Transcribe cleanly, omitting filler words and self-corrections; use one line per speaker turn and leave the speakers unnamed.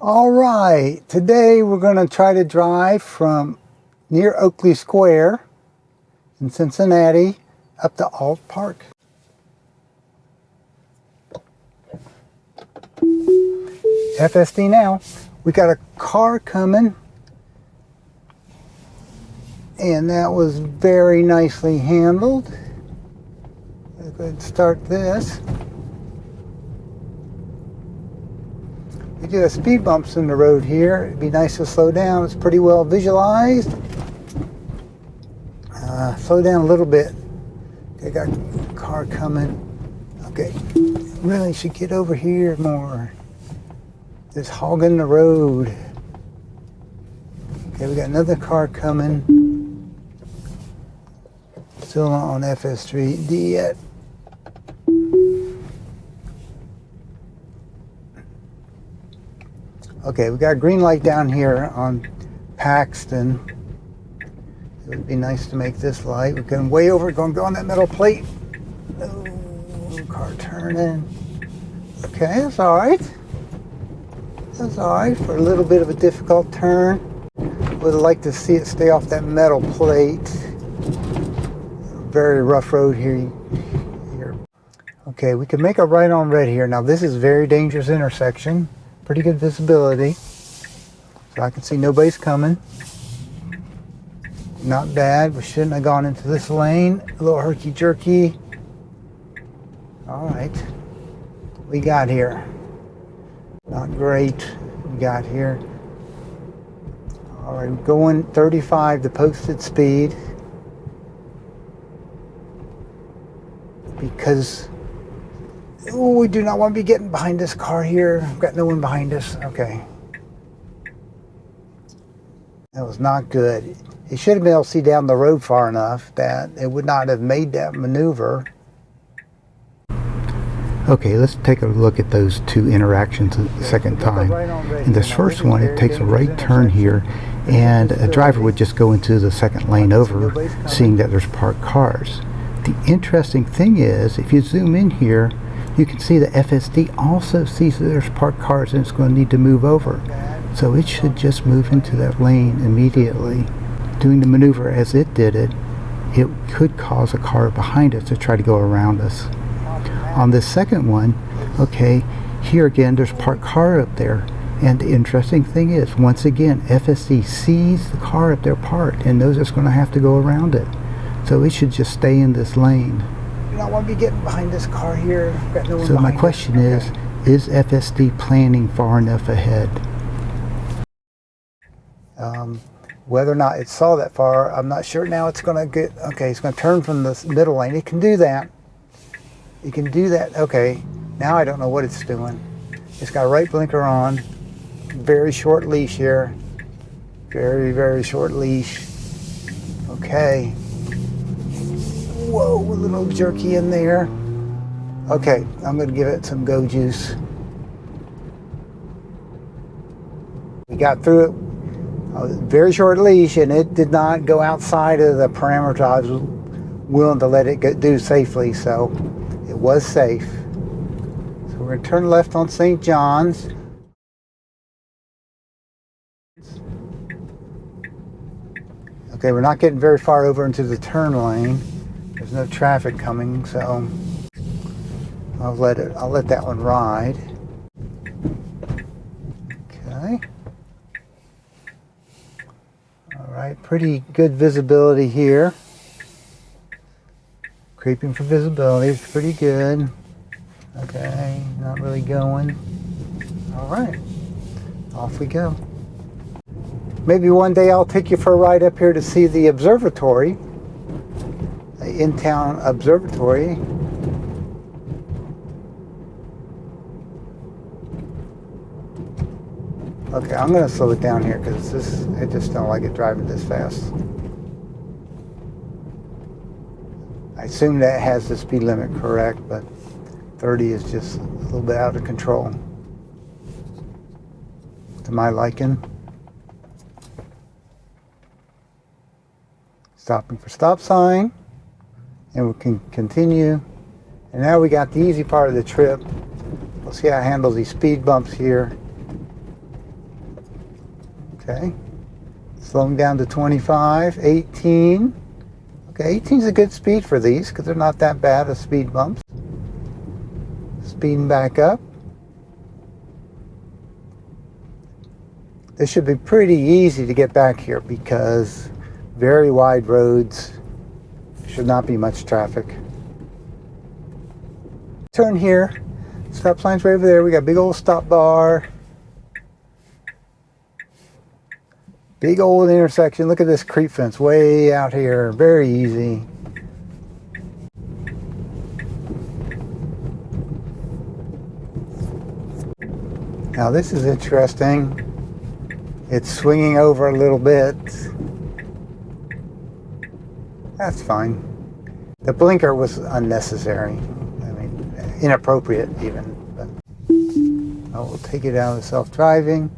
All right, today we're going to try to drive from near Oakley Square in Cincinnati up to Ault Park. FSD now. We got a car coming, and that was very nicely handled. Let's go ahead and start this. We do have speed bumps in the road here. It'd be nice to slow down. It's pretty well visualized. Slow down a little bit. Okay, got a car coming. Okay, really should get over here more. Just hogging the road. Okay, we got another car coming. Still not on FSD yet. Okay, we got a green light down here on Paxton. It would be nice to make this light. We're going way over, going to go on that metal plate. Oh, car turning. Okay, that's all right. That's all right for a little bit of a difficult turn. Would like to see it stay off that metal plate. Very rough road here. Okay, we can make a right on red here. Now this is a very dangerous intersection. Pretty good visibility, so I can see nobody's coming. Not bad. We shouldn't have gone into this lane. A little herky-jerky. All right, we got here. Not great. We got here. All right, going 35 the posted speed because. Oh, we do not want to be getting behind this car here. We've got no one behind us. Okay. That was not good. It should have been able to see down the road far enough that it would not have made that maneuver. Okay, let's take a look at those two interactions the second time. In this first one, it takes a right turn here, and a driver would just go into the second lane over, seeing that there's parked cars. The interesting thing is, if you zoom in here, you can see the FSD also sees that there's parked cars and it's going to need to move over. So it should just move into that lane immediately. Doing the maneuver as it did it, it could cause a car behind us to try to go around us. On this second one, okay, here again there's parked car up there. And the interesting thing is, once again, FSD sees the car up there parked and knows it's going to have to go around it. So it should just stay in this lane. I want to be getting behind this car here. Got no one so my question is FSD planning far enough ahead? Whether or not it saw that far, I'm not sure. Now it's going to get, okay, it's going to turn from the middle lane. It can do that. It can do that. Okay, now I don't know what it's doing. It's got a right blinker on. Very short leash here. Very, very short leash. Okay. Whoa, a little jerky in there. Okay, I'm going to give it some go juice. We got through it. Very short leash, and it did not go outside of the parameters I was willing to let it do safely, so it was safe. So we're going to turn left on St. John's. Okay, we're not getting very far over into the turn lane. There's no traffic coming, so I'll let that one ride. Okay. All right, pretty good visibility here. Creeping for visibility is pretty good. Okay, not really going. All right, off we go. Maybe one day I'll take you for a ride up here to see the observatory. In-town observatory. Okay, I'm going to slow it down here because I just don't like it driving this fast. I assume that has the speed limit correct, but 30 is just a little bit out of control to my liking. Stopping for stop sign, and we can continue. And now we got the easy part of the trip. We'll see how it handles these speed bumps here. Okay. Slowing down to 25, 18. Okay, 18 is a good speed for these because they're not that bad of speed bumps. Speeding back up. This should be pretty easy to get back here because very wide roads, should not be much traffic. Turn here. Stop sign's right over there. We got a big old stop bar. Big old intersection. Look at this creep fence way out here. Very easy. Now this is interesting. It's swinging over a little bit. That's fine. The blinker was unnecessary. I mean, inappropriate even. But we'll take it out of self-driving.